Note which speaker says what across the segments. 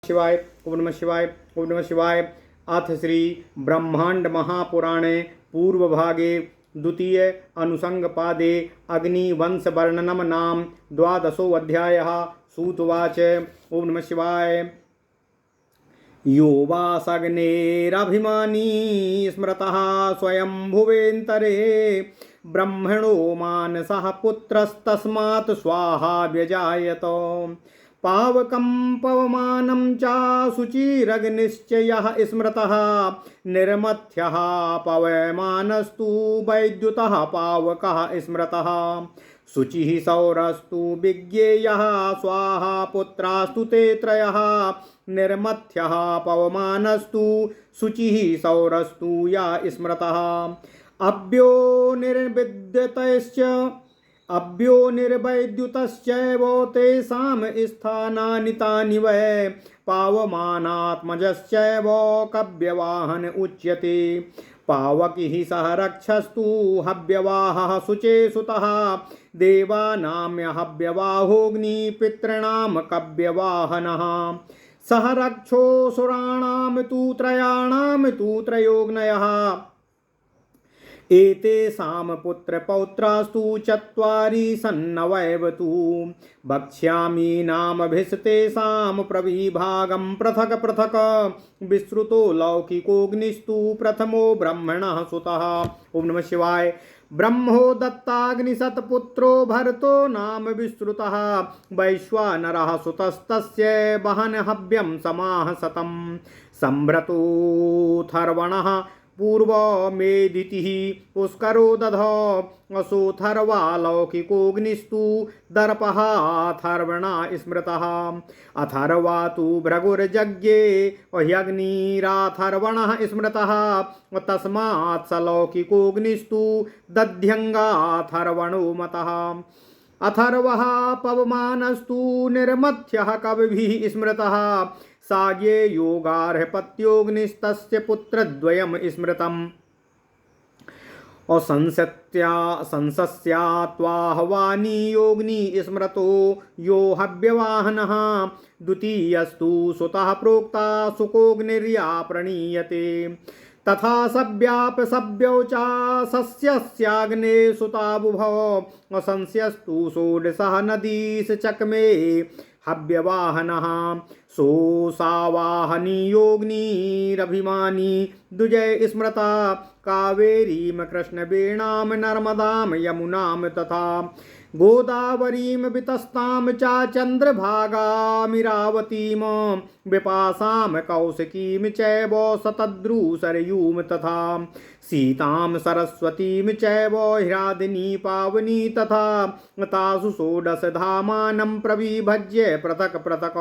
Speaker 1: शिवाय ओम नमः शिवाय ओम नमः शिवाय। अथ श्री ब्रह्मांड महापुराणे पूर्व भागे द्वितीय अनुसंग पादे अग्निवंश वर्णनम नाम द्वादशो अध्यायः। सूतवाच ओम नमः शिवाय। यो वासग्नेरभिमानी स्मृतः स्वयंभुवेन्तरे ब्रह्मणो मानसः पुत्रस्तस्मात् स्वाहा व्यजायत। पावकं पवमानं च शुचिरग्निश्चयः स्मृतः निर्मथ्यः पवमानस्तु वैद्युतः पावकः स्मृतः। शुचिः सौरस्तु विज्ञेयः स्वाहा पुत्रास्तु ते त्रयः निर्मथ्यः पवमानस्तु शुचिः सौरस्तु या स्मृतः। अव्यो निर्विद्यतश्च अव्यो निर्वैद्युतश्चैव तेषां स्थानानि तानि वै पावमानात्मजश्चैव कव्यवाहन उच्यते। पावकिः सह रक्षस्तु हव्यवाहः शुचे सुतः देवानां हव्यवाहोऽग्नि पितॄणां कव्यवाहनः। सह रक्षोऽसुराणां तु त्रयाणां तु त्रयोऽग्नयः एतेषां पुत्रपौत्रास्तु चत्वारि सन्नवैवतु। वक्ष्यामि नामभिस्तेषां प्रविभागं पृथक् पृथक् विश्रुतो लौकिकोऽग्निस्तु प्रथमो ब्रह्मणः सुतः। ओम नमः शिवाय। ब्रह्मो दत्ताग्निशतपुत्रो भरतो नाम विश्रुतः वैश्वानरः सुतस्तस्य वहन हव्यं समाह शतं। सम्भ्रतोऽथर्वणः पूर्वमेदितिः पुष्करो दधौ असोऽथर्वालौकिकोऽग्निस्तु दर्पः अथर्वणा स्मृतः। अथर्वा तु भृगुर्यज्ञे ह्यग्निराथर्वणः स्मृतः तस्मात् स लौकिकोऽग्निस्तु दध्यङ्गाथर्वणो मतः। अथर्वः पवमानस्तु निर्मथ्यः कविभिः स्मृतः साज्ञे योगार्हपत्योऽग्निस्तस्य पुत्रद्वयं स्मृतम्। असंसस्यात्वाहवानी योऽग्नि स्मृतो यो हव्यवाहनः द्वितीयस्तु सुतः प्रोक्ता सुकोऽग्निर्या प्रणीयते। तथा सव्यापसव्यौ च सस्यस्याग्ने सुताबुभौ असंस्यस्तु षोडशः नदीश चक्मे हव्यवाहनः। सोऽसावाहनीयोऽग्निरभिमानी द्विजय स्मृता कावेरीं कृष्णवेणां नर्मदां यमुनां तथा गोदावरीं वितस्तां च चन्द्रभागामिरावतीं विपासां कौशिकीं चैव शतद्रुसरयूं तथा सीतां सरस्वतीं चैव ह्रादिनी पावनी तथा तासु षोडशधामानं प्रविभज्य पृथक् पृथक्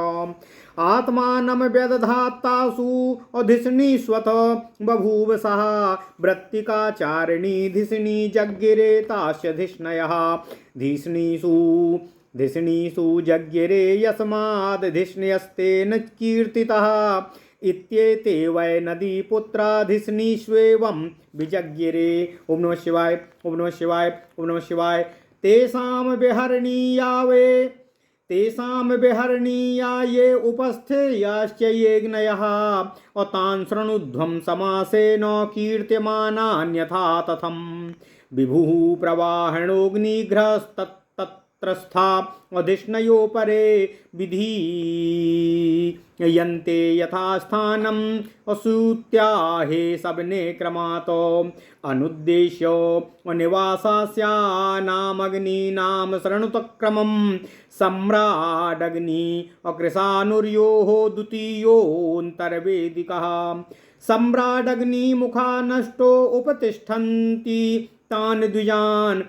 Speaker 1: आत्मानं व्यदधात्तासु अधिष्णीष्वथ बभूव सः वृत्तिकाचारिणी धिष्णी जज्ञिरे तास्य धिष्णयः धिष्णीषु जज्ञिरे यस्माद्धिष्ण्यस्तेन कीर्तितः इत्येते वै नदीपुत्रा धिष्णीष्वेवं विजज्ञिरे। ओम नमः शिवाय ओम नमः शिवाय ओम नमः शिवाय। तेषां विहरणीया ये उपस्थेयाश्च ये ज्ञयः तान् शृणुध्वं समासेन कीर्त्यमानान्यथा तथं। विभुः प्रवाहणोऽग्निघ्रस्तत्रस्था अधिष्णयो परे विधीयन्ते यथा स्थानम् असूत्याहे सबने क्रमात् अनुद्देश्य निवासास्यानामग्नीनां शृणुतक्रमं सम्राडग्नि अकृशानुर्योः द्वितीयोऽन्तर्वेदिकः। सम्राडग्निमुखा नष्टो उपतिष्ठन्ति तान् द्विजान्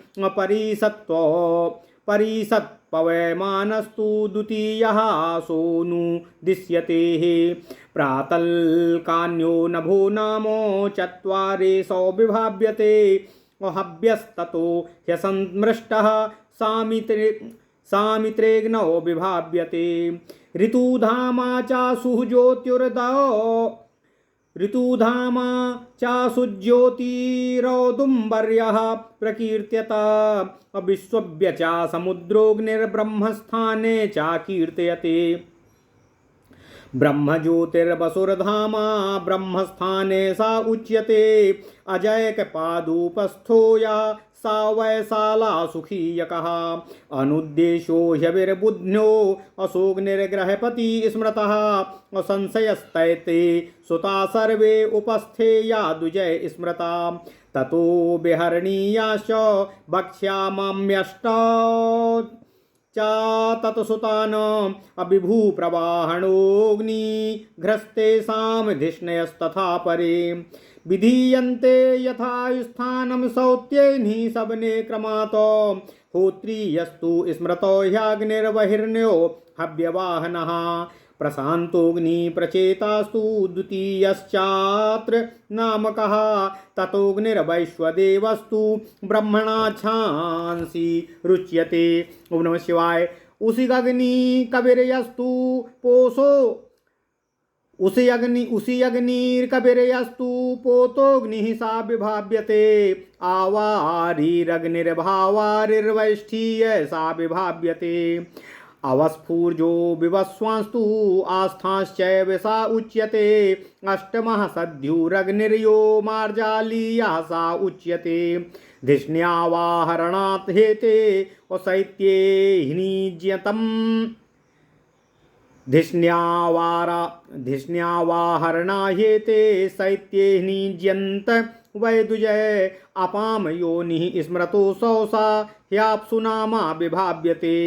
Speaker 1: परिषत्पवमानस्तु द्वितीयः सोऽनु दिश्यते। प्रातल्कान्यो नभो नामो चत्वारिशो विभाव्यते हव्यस्ततो ह्यसंमृष्टः सामित्रेग्नौ विभाव्यते। ऋतुधामा चासुः ज्योतिर्दयो ऋतुधामा चासुज्योतिरौदुम्बर्यः प्रकीर्त्यत विश्वव्य च समुद्रोऽग्निर्ब्रह्मस्थाने च कीर्तयते। ब्रह्मज्योतिर्वसुर्धामा ब्रह्मस्थाने सा उच्यते अजैकपादुपस्थो या सा वैशाला सुखीयकः अनुद्देशो ह्यविर्बुध्नो अशोकनिर्ग्रहपति स्मृतः असंशयस्तैते सुता सर्वे उपस्थे या द्विजय स्मृता ततो विहरणीयाश्च वक्ष्याम्यष्टा चा तत्सुतान अभिभूप्रवाहणोऽग्निघ्रस्तेषां धिष्णयस्तथा परे विधीयन्ते यथा स्थानं सौत्यैः सबने क्रमात् होत्रीयस्तु स्मृतो ह्याग्निर्बहिर्न्यो हव्यवाहनः प्रशान्तोऽग्नि प्रचेतास्तु द्वितीयश्चात्र नामकः ततोऽग्निर्वैश्वदेवस्तु ब्रह्मणा छांसी रुच्यते। ओम नमः शिवाय। उसी अग्नि कबीरयस्तु पोषो उसी अग्निर्कबीरयस्तु पोतोऽग्निः सा विभाव्यते आवारिरग्निर्भावारिर्वैष्ठीय सा विभाव्यते अवस्फूर्जो विवस्वांस्तु आस्थाश्चैव सा उच्यते अष्टमः सद्युरग्निर्यो मार्जालीया सा उच्यते धिष्ण्यावाहरणात् हेते शैत्ये निज्यतम् धिष्ण्यावाहरणाहेते शैत्ये निज्यन्त वैदुजय अपाम योनिः स्मृतो सौसा ह्याप्सुनामा विभाव्यते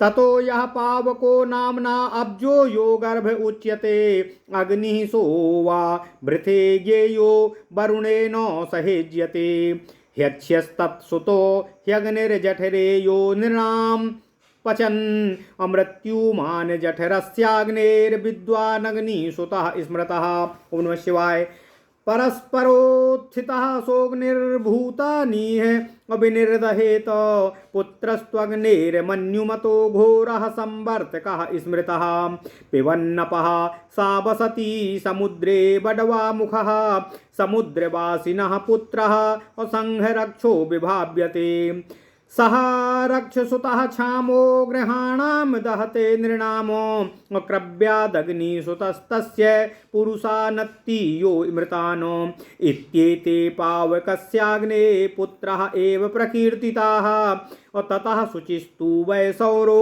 Speaker 1: ततो यः पावको नाम्ना अब्जो यो गर्भ उच्यते अग्निः सो वा भृते ज्ञेयो वरुणेन सहेज्यते ह्यक्ष्यस्तत्सुतो ह्यग्निर्जठरे यो नृणां पचन् अमृत्युमान् जठरस्याग्नेर्विद्वानग्निसुतः स्मृतः। ओम नमः शिवाय। परस्परोत्थितः सोऽग्निर्भूतानीह अभिनिर्दहेत पुत्रस्त्वग्नेर्मन्युमतो घोरः संवर्तकः स्मृतः पिबन्नपः सा वसति समुद्रे बडवामुखः समुद्रवासिनः पुत्रः असंहरक्षो विभाव्यते सह रक्षसुतः क्षामो गृहाणां दहते नृणामो क्रव्यादग्निसुतस्तस्य पुरुषानत्तीयो मृतानो इत्येते पावकस्याग्ने पुत्रः एव प्रकीर्तिताः ततः शुचिस्तु वैसौरो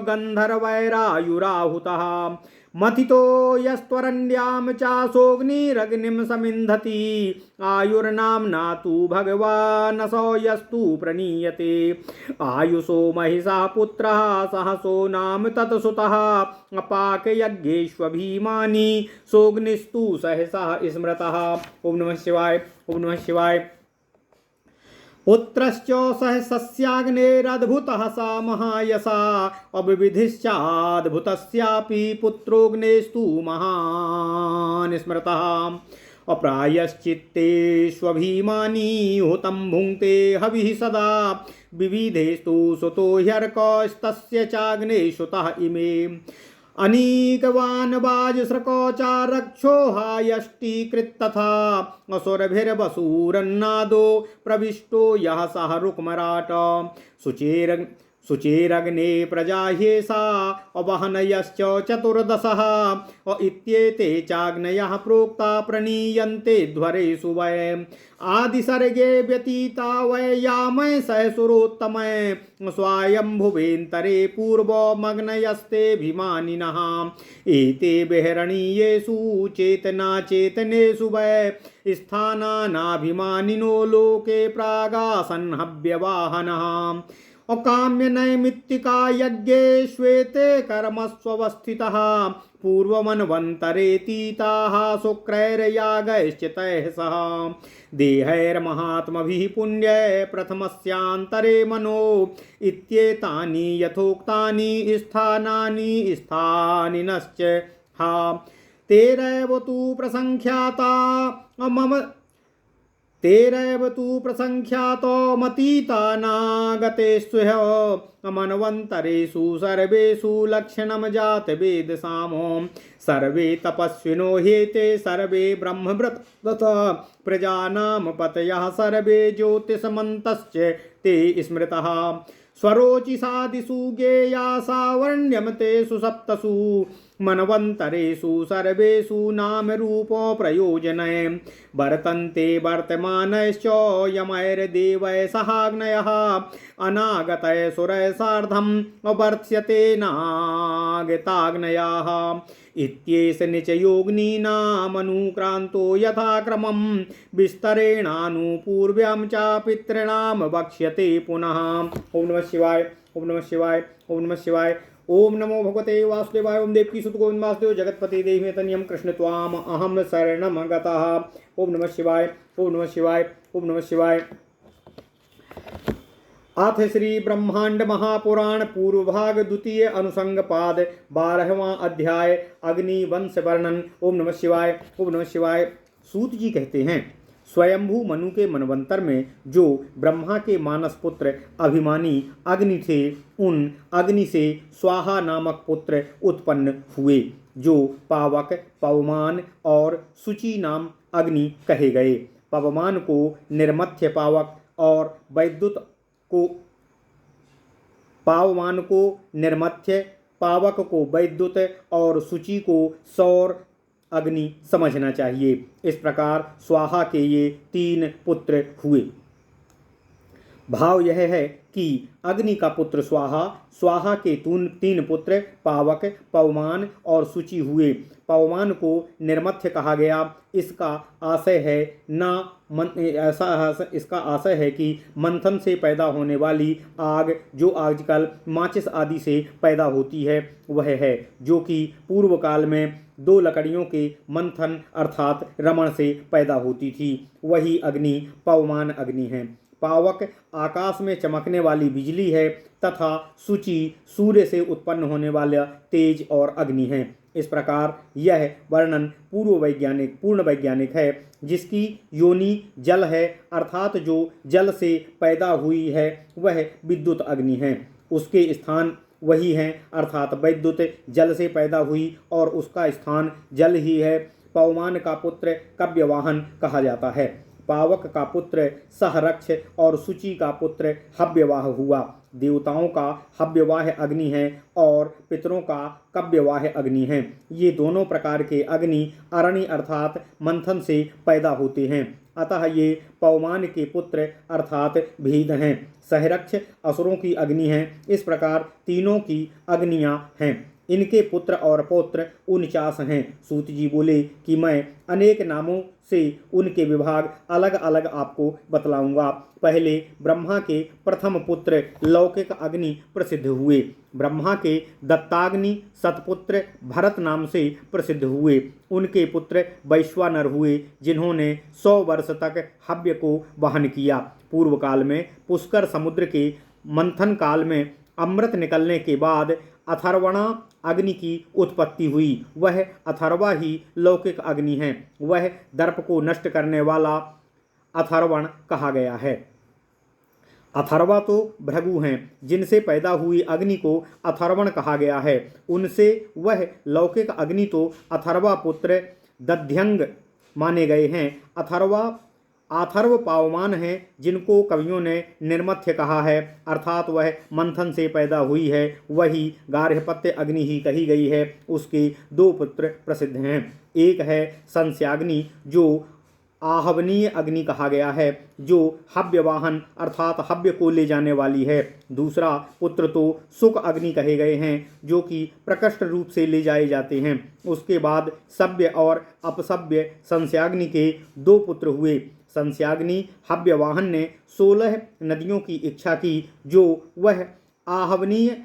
Speaker 1: गन्धर्वैरायुराहुतः मथितो यस्त्वरण्यां चासोऽग्निरग्निं समिन्धति आयुर्नाम्ना तु भगवानसो यस्तु प्रणीयते आयुषो महिषा पुत्रः सहसो नाम तत्सुतः अपाकयज्ञेष्वभिमानी सोऽग्निस्तु सहसा स्मृतः। ओम नमः शिवाय। ओम नमः शिवाय। पुत्रश्च सहसस्याग्नेरद्भुतः सा महायशा अविविधिश्चाद्भुतस्यापि पुत्रोऽग्नेस्तु महान् स्मृतः अप्रायश्चित्तेष्वभिमानी हुतं भुङ्क्ते हविः सदा विविधेस्तु सुतो ह्यर्कस्तस्य चाग्ने सुतः इमे अनीकवान् वाजसृकोचारक्षो हायष्टीकृतथा असुरभिर्वसूरन्नादो प्रविष्टो यः सह रुक्मराट शुचेरग्ने प्रजाह्येषा अवहनयश्च चतुर्दशः इत्येते चाग्नयः प्रोक्ता प्रणीयन्ते ध्वरेषु वै आदिसर्गे व्यतीता वै यामय सहसुरोत्तमय स्वायम्भुवेन्तरे पूर्वमग्नयस्तेऽभिमानिनः एते विहरणीयेषु चेतनाचेतनेषु वै स्थानानाभिमानिनो लोके प्रागासन्हव्यवाहनः अकाम्य नैमित्तिका यज्ञे श्वेते कर्मस्वस्थितः पूर्वमन्वन्तरेतीताः शुक्रैर्यागैश्च तैः सह देहैर्महात्मभिः पुण्य प्रथमस्यान्तरे मनो इत्येतानि यथोक्तानि स्थानिनश्च हा तेरैव तु प्रसङ्ख्याता मम तेरैव तु प्रसङ्ख्यातो मतीतानागतेषु मन्वन्तरेषु सर्वेषु लक्षणं जातवेदसामो सर्वे तपस्विनो ह्येते सर्वे ब्रह्मव्रता प्रजानां पतयः सर्वे ज्योतिषमन्तश्च ते स्मृतः स्वरोचिषादिषु गेया सावर्ण्यं तेषु सप्तसु मनवन्तरेषु सर्वेषु नामरूपो प्रयोजने वर्तन्ते वर्तमानश्च यमैर्देवैः सहाग्नयः अनागतैः सुरैः सार्धं वर्त्स्यते नागताग्नयाः इत्येष निचयोग्नीनामनुक्रान्तो यथाक्रमं विस्तरेणानुपूर्व्यां च पितॄणां वक्ष्यते पुनः। ओम नमः शिवाय, ओम नमः शिवाय, ओम नमः शिवाय। ओम नमो भगवते वासुदेवाय। ओम देवकी सुत गोविंद वासुदेव जगतपति देहि तनियम कृष्ण त्वाम अहम शरणम गतः। ओम नमः शिवाय, ओम नमः शिवाय, ओम नमः शिवाय। अथ श्री ब्रह्मांड महापुराण पूर्व भाग द्वितीय अनुसंग पाद 12वां अध्याय अग्नि वंश वर्णन। ओम नमः शिवाय, ओम नमः शिवाय। सूत जी कहते हैं, स्वयंभू मनु के मनवंतर में जो ब्रह्मा के मानस पुत्र अभिमानी अग्नि थे, उन अग्नि से स्वाहा नामक पुत्र उत्पन्न हुए, जो पावक, पवमान और शुचि नाम अग्नि कहे गए। पवमान को निर्मथ्य पावक और वैद्युत को पावमान को निर्मथ्य, पावक को वैद्युत और शुचि को सौर अग्नि समझना चाहिए। इस प्रकार स्वाहा के ये 3 पुत्र हुए। भाव यह है कि अग्नि का पुत्र स्वाहा, स्वाहा के 3 पुत्र पावक, पवमान और शुचि हुए। पवमान को निर्मथ्य कहा गया। इसका आशय है कि मंथन से पैदा होने वाली आग, जो आजकल माचिस आदि से पैदा होती है, वह है, जो कि पूर्व काल में 2 लकड़ियों के मंथन अर्थात रमण से पैदा होती थी, वही अग्नि पवमान अग्नि है। पावक आकाश में चमकने वाली बिजली है तथा शुचि सूर्य से उत्पन्न होने वाला तेज और अग्नि है। इस प्रकार यह वर्णन पूर्ण वैज्ञानिक है, जिसकी योनि जल है, अर्थात जो जल से पैदा हुई है वह विद्युत अग्नि है। उसके स्थान वही हैं, अर्थात वैद्युत जल से पैदा हुई और उसका स्थान जल ही है। पवमान का पुत्र कव्यवाहन कहा जाता है। पावक का पुत्र सहरक्ष और शुचि का पुत्र हव्यवाह हुआ। देवताओं का हव्यवाह अग्नि है और पितरों का कव्यवाह अग्नि है। ये दोनों प्रकार के अग्नि अरण्य अर्थात मंथन से पैदा होते हैं, अतः ये पवमान के पुत्र अर्थात भेद हैं। सहरक्ष असुरों की अग्नि है। इस प्रकार तीनों की अग्नियां हैं। इनके पुत्र और पौत्र 49 हैं। सूत जी बोले कि मैं अनेक नामों से उनके विभाग अलग अलग आपको बतलाऊंगा। पहले ब्रह्मा के प्रथम पुत्र लौकिक अग्नि प्रसिद्ध हुए। ब्रह्मा के दत्ताग्नि सतपुत्र भरत नाम से प्रसिद्ध हुए। उनके पुत्र वैश्वानर हुए, जिन्होंने 100 वर्ष तक हव्य को वहन किया। पूर्व काल में पुष्कर समुद्र के मंथन काल में अमृत निकलने के बाद अथर्वणा अग्नि की उत्पत्ति हुई। वह अथर्वा ही लौकिक अग्नि है। वह दर्प को नष्ट करने वाला अथर्वण कहा गया है। अथर्वा तो भृगु हैं, जिनसे पैदा हुई अग्नि को अथर्वण कहा गया है। उनसे वह लौकिक अग्नि तो अथर्वा पुत्र दध्यंग माने गए हैं। अथर्व पावमान हैं, जिनको कवियों ने निर्मथ्य कहा है, अर्थात वह मंथन से पैदा हुई है। वही गार्हपत्य अग्नि ही कही गई है। उसके 2 पुत्र प्रसिद्ध हैं। एक है संस्याग्नि, जो आहवनीय अग्नि कहा गया है, जो हव्यवाहन अर्थात हव्य को ले जाने वाली है। दूसरा पुत्र तो सुख अग्नि कहे गए हैं, जो कि प्रकृष्ट रूप से ले जाए जाते हैं। उसके बाद सभ्य और अपसभ्य संस्याग्नि के 2 पुत्र हुए। संस्याग्नि हव्यवाहन ने 16 नदियों की इच्छा की, जो वह आहवनीय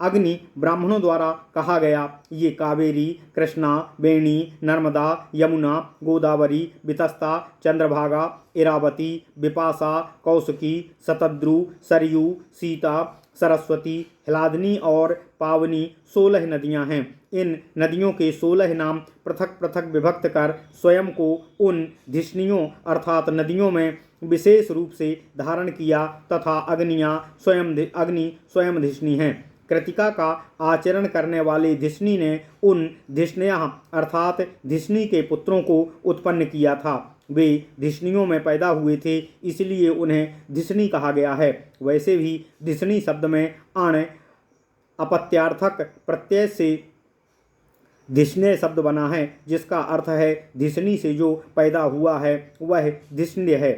Speaker 1: अग्नि ब्राह्मणों द्वारा कहा गया। ये कावेरी, कृष्णा, वेणी, नर्मदा, यमुना, गोदावरी, वितस्ता, चंद्रभागा, इरावती, विपासा, कौसकी, शतद्रु, सरयू, सीता, सरस्वती, हिलादनी और पावनी 16 नदियां हैं। इन नदियों के 16 नाम पृथक पृथक विभक्त कर स्वयं को उन धिष्णियों अर्थात नदियों में विशेष रूप से धारण किया तथा अग्नि स्वयं धिष्णि हैं। कृतिका का आचरण करने वाले धिष्णि ने उन धिष्णया अर्थात धिष्णि के पुत्रों को उत्पन्न किया था। वे धिष्णियों में पैदा हुए थे, इसलिए उन्हें धिष्णि कहा गया है। वैसे भी धिष्णि शब्द में अण अपत्यार्थक प्रत्यय से धिष्ण्य शब्द बना है, जिसका अर्थ है धिष्णी से जो पैदा हुआ है वह धिष्ण्य है।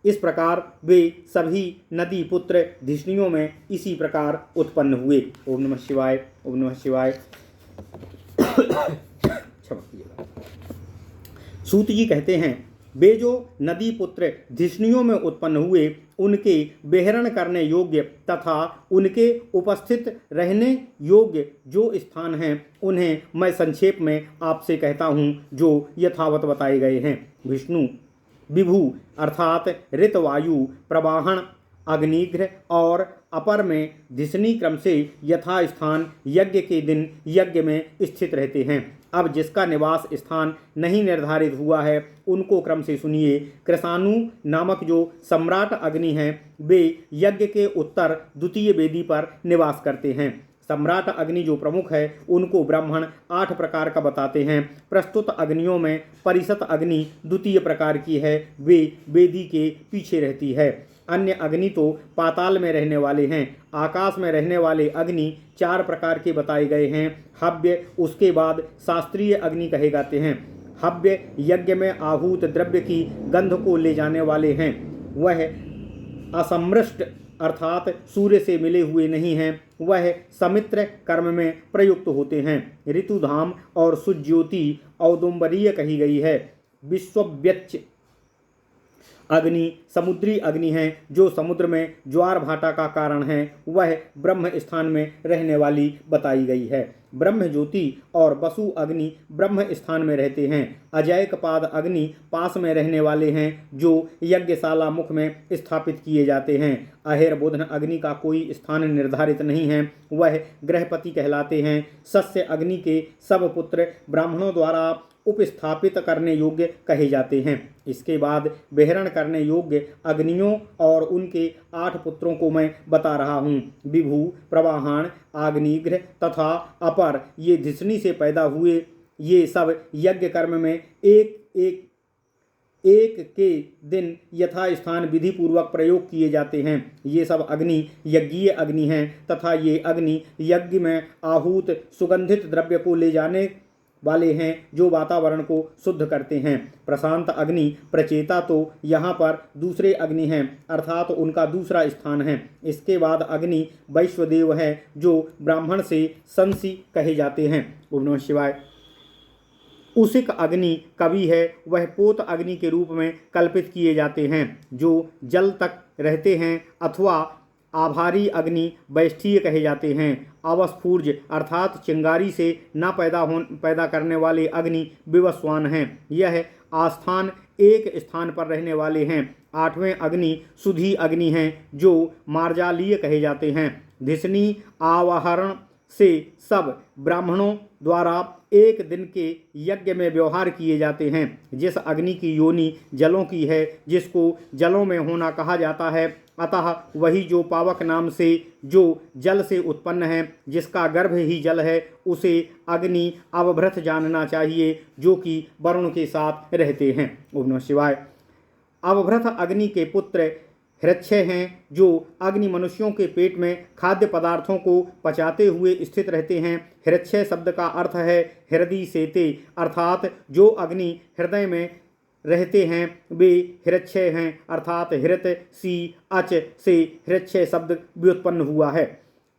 Speaker 1: इस प्रकार वे सभी नदी पुत्र धिष्णियों में इसी प्रकार उत्पन्न हुए। ओम नमः शिवाय, ओम नमः शिवाय। क्षमा कीजिएगा। सूत जी कहते हैं, वे जो नदी पुत्र धिष्णियों में उत्पन्न हुए, उनके बेहरण करने योग्य तथा उनके उपस्थित रहने योग्य जो स्थान हैं, उन्हें मैं संक्षेप में आपसे कहता हूँ, जो यथावत बताए गए हैं। विष्णु, विभु अर्थात ऋतवायु, प्रवाहन, अग्निघ्र और अपर में धिष्णी क्रम से यथा स्थान यज्ञ के दिन यज्ञ में स्थित रहते हैं। अब जिसका निवास स्थान नहीं निर्धारित हुआ है, उनको क्रम से सुनिए। कृषाणु नामक जो सम्राट अग्नि हैं, वे यज्ञ के उत्तर द्वितीय वेदी पर निवास करते हैं। सम्राट अग्नि जो प्रमुख है, उनको ब्राह्मण 8 प्रकार का बताते हैं। प्रस्तुत अग्नियों में परिषत अग्नि द्वितीय प्रकार की है, वे वेदी के पीछे रहती है। अन्य अग्नि तो पाताल में रहने वाले हैं। आकाश में रहने वाले अग्नि 4 प्रकार के बताए गए हैं। हव्य, उसके बाद शास्त्रीय अग्नि कहे जाते हैं। हव्य यज्ञ में आहूत द्रव्य की गंध को ले जाने वाले हैं। वह असमृष्ट अर्थात सूर्य से मिले हुए नहीं हैं, वह समित्र कर्म में प्रयुक्त होते हैं। ऋतुधाम और सुज्योति औदुंबरीय कही गई है। विश्वव्यच्च अग्नि समुद्री अग्नि है, जो समुद्र में ज्वार भाटा का कारण है, वह ब्रह्म स्थान में रहने वाली बताई गई है। ब्रह्म ज्योति और वसु अग्नि ब्रह्म स्थान में रहते हैं। अजैकपाद अग्नि पास में रहने वाले हैं, जो यज्ञशाला मुख में स्थापित किए जाते हैं। अहेर बुधन अग्नि का कोई स्थान निर्धारित नहीं है, वह गृहपति कहलाते हैं। सस्य अग्नि के सब पुत्र ब्राह्मणों द्वारा उपस्थापित करने योग्य कहे जाते हैं। इसके बाद बेहरण करने योग्य अग्नियों और उनके 8 पुत्रों को मैं बता रहा हूँ। विभु, प्रवाहन, आग्निघ्र तथा अपर ये धिष्णी से पैदा हुए। ये सब यज्ञ कर्म में एक के दिन यथास्थान विधि पूर्वक प्रयोग किए जाते हैं। ये सब अग्नि यज्ञीय अग्नि हैं तथा ये अग्नि यज्ञ में आहूत सुगंधित द्रव्य को ले जाने वाले हैं, जो वातावरण को शुद्ध करते हैं। प्रशांत अग्नि प्रचेता तो यहाँ पर दूसरे अग्नि हैं, अर्थात उनका दूसरा स्थान है। इसके बाद अग्नि वैश्वदेव है, जो ब्राह्मण से संसी कहे जाते हैं। ओम नमः शिवाय। उसिक अग्नि कवि है, वह पोत अग्नि के रूप में कल्पित किए जाते हैं, जो जल तक रहते हैं, अथवा आभारी अग्नि वैष्ठीय कहे जाते हैं। अवस्फूर्ज अर्थात चिंगारी से न पैदा करने वाले अग्नि विवस्वान हैं। यह आस्थान एक स्थान पर रहने वाले हैं। 8वें अग्नि सुधी अग्नि हैं, जो मार्जालीय कहे जाते हैं। धिष्णी आवाहरण से सब ब्राह्मणों द्वारा एक दिन के यज्ञ में व्यवहार किए जाते हैं। जिस अग्नि की योनि जलों की है, जिसको जलों में होना कहा जाता है, अतः वही जो पावक नाम से जो जल से उत्पन्न है, जिसका गर्भ ही जल है, उसे अग्नि अवभृत जानना चाहिए, जो कि वरुण के साथ रहते हैं। ओम नमः शिवाय। अवभृत अग्नि के पुत्र हृक्षय हैं, जो अग्नि मनुष्यों के पेट में खाद्य पदार्थों को पचाते हुए स्थित रहते हैं। हृक्षय शब्द का अर्थ है हृदय सेते, अर्थात जो अग्नि हृदय में रहते हैं वे हृक्षय हैं, अर्थात हृत सी अच से हृक्षय शब्द व्युत्पन्न हुआ है।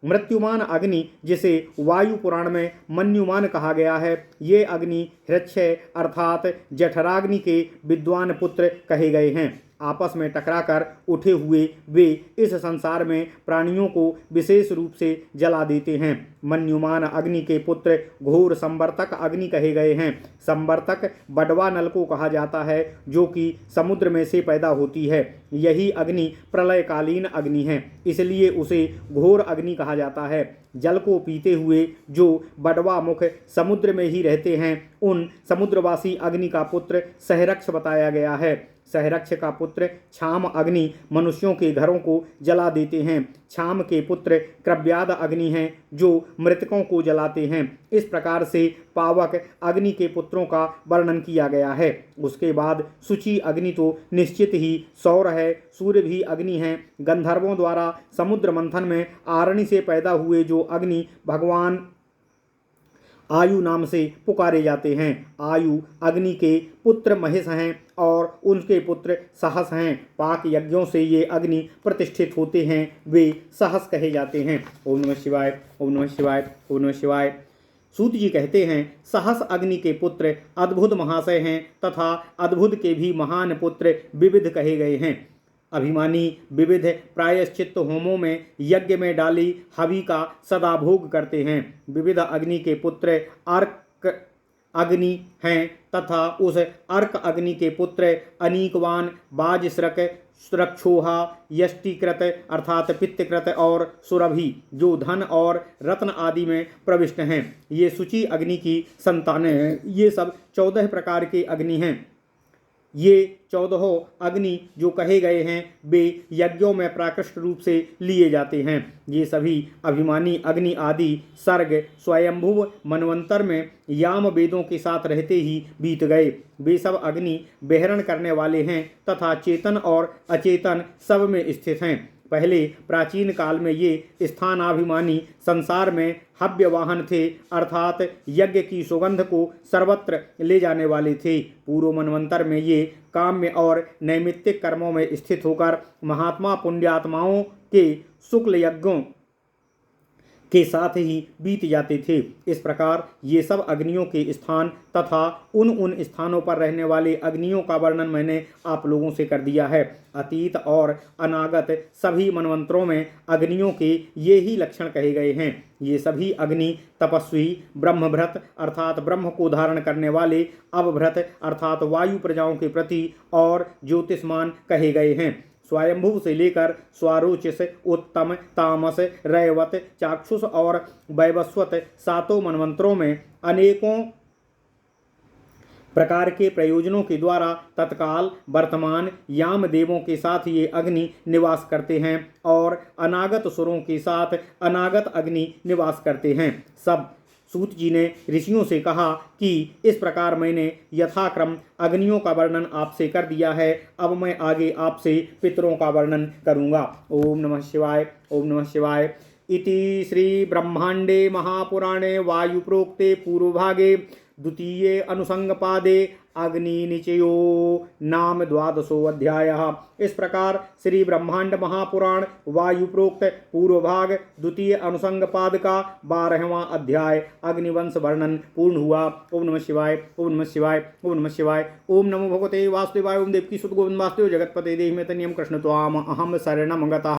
Speaker 1: मृत्युमान अग्नि, जिसे वायु पुराण में मन्युमान कहा गया है, ये अग्नि हृक्षय अर्थात जठराग्नि के विद्वान पुत्र कहे गए हैं। आपस में टकराकर उठे हुए वे इस संसार में प्राणियों को विशेष रूप से जला देते हैं। मन्युमान अग्नि के पुत्र घोर संवर्तक अग्नि कहे गए हैं। संवर्तक बडवा नल को कहा जाता है, जो कि समुद्र में से पैदा होती है। यही अग्नि प्रलयकालीन अग्नि है, इसलिए उसे घोर अग्नि कहा जाता है। जल को पीते हुए जो बडवा मुख समुद्र में ही रहते हैं, उन समुद्रवासी अग्नि का पुत्र सहरक्ष बताया गया है। सहरक्ष का पुत्र क्षाम अग्नि मनुष्यों के घरों को जला देते हैं। क्षाम के पुत्र क्रव्याद अग्नि हैं, जो मृतकों को जलाते हैं। इस प्रकार से पावक अग्नि के पुत्रों का वर्णन किया गया है। उसके बाद शुचि अग्नि तो निश्चित ही सौर है। सूर्य भी अग्नि है। गंधर्वों द्वारा समुद्र मंथन में आरणी से पैदा हुए जो अग्नि भगवान आयु नाम से पुकारे जाते हैं। आयु अग्नि के पुत्र महेश हैं और उनके पुत्र सहस हैं। पाक यज्ञों से ये अग्नि प्रतिष्ठित होते हैं, वे सहस कहे जाते हैं। ओम नमः शिवाय, ओम नमः शिवाय, ओम नमः शिवाय। सूत जी कहते हैं, सहस अग्नि के पुत्र अद्भुत महाशय हैं तथा अद्भुत के भी महान पुत्र विविध कहे गए हैं। अभिमानी विविध प्रायश्चित्त होमों में यज्ञ में डाली हवि का सदा भोग करते हैं। विविध अग्नि के पुत्र अर्क अग्नि हैं तथा उस अर्क अग्नि के पुत्र अनीकवान बाजश्रक सुरक्षोहा यष्टिकृत अर्थात पित्तकृत और सुरभि जो धन और रत्न आदि में प्रविष्ट हैं, ये सूची अग्नि की संतानें हैं। ये सब 14 प्रकार के अग्नि हैं। ये 14 अग्नि जो कहे गए हैं वे यज्ञों में प्राकृष्ट रूप से लिए जाते हैं। ये सभी अभिमानी अग्नि आदि सर्ग स्वयंभुव मनवंतर में याम वेदों के साथ रहते ही बीत गए। वे सब अग्नि बेहरण करने वाले हैं तथा चेतन और अचेतन सब में स्थित हैं। पहले प्राचीन काल में ये स्थानाभिमानी संसार में हव्य वाहन थे, अर्थात यज्ञ की सुगंध को सर्वत्र ले जाने वाले थे। पूर्व मनवंतर में ये काम्य और नैमित्तिक कर्मों में स्थित होकर महात्मा पुण्यात्माओं के शुक्ल यज्ञों के साथ ही बीत जाते थे। इस प्रकार ये सब अग्नियों के स्थान तथा उन स्थानों पर रहने वाले अग्नियों का वर्णन मैंने आप लोगों से कर दिया है। अतीत और अनागत सभी मनवंतरों में अग्नियों के ये ही लक्षण कहे गए हैं। ये सभी अग्नि तपस्वी, ब्रह्मभृत अर्थात ब्रह्म को धारण करने वाले, अवभृत अर्थात वायु प्रजाओं के प्रति और ज्योतिष्मान कहे गए हैं। स्वयंभुव से लेकर स्वारोचिस, उत्तम, तामस, रैवत, चाक्षुष और वैवस्वत सातों मनवंतरों में अनेकों प्रकार के प्रयोजनों के द्वारा तत्काल वर्तमान याम देवों के साथ ये अग्नि निवास करते हैं और अनागत सुरों के साथ अनागत अग्नि निवास करते हैं। सब सूत जी ने ऋषियों से कहा कि इस प्रकार मैंने यथाक्रम अग्नियों का वर्णन आपसे कर दिया है। अब मैं आगे आपसे पितरों का वर्णन करूंगा। ओम नमः शिवाय, ओम नमः शिवाय। इति श्री ब्रह्मांडे महापुराणे वायु प्रोक्ते पूर्वभागे द्वितीये अनुसंगपादे अग्नि निचयो नाम 12वां अध्यायः। इस प्रकार श्री ब्रह्मांड महापुराण वायु प्रोक्त पूर्व भाग द्वितीय अनुसंगपाद का 12वां अध्याय अग्निवंश वर्णन पूर्ण हुआ। ओम नमः शिवाय, ओम नमः शिवाय, ओम नमः शिवाय। ओम नमो भगवते वासुदेवाय। ओम देवकी सुत गोविंद वासुदेव जगतपते देहि में तनियम कृष्ण त्वाम अहम शरणम गतः।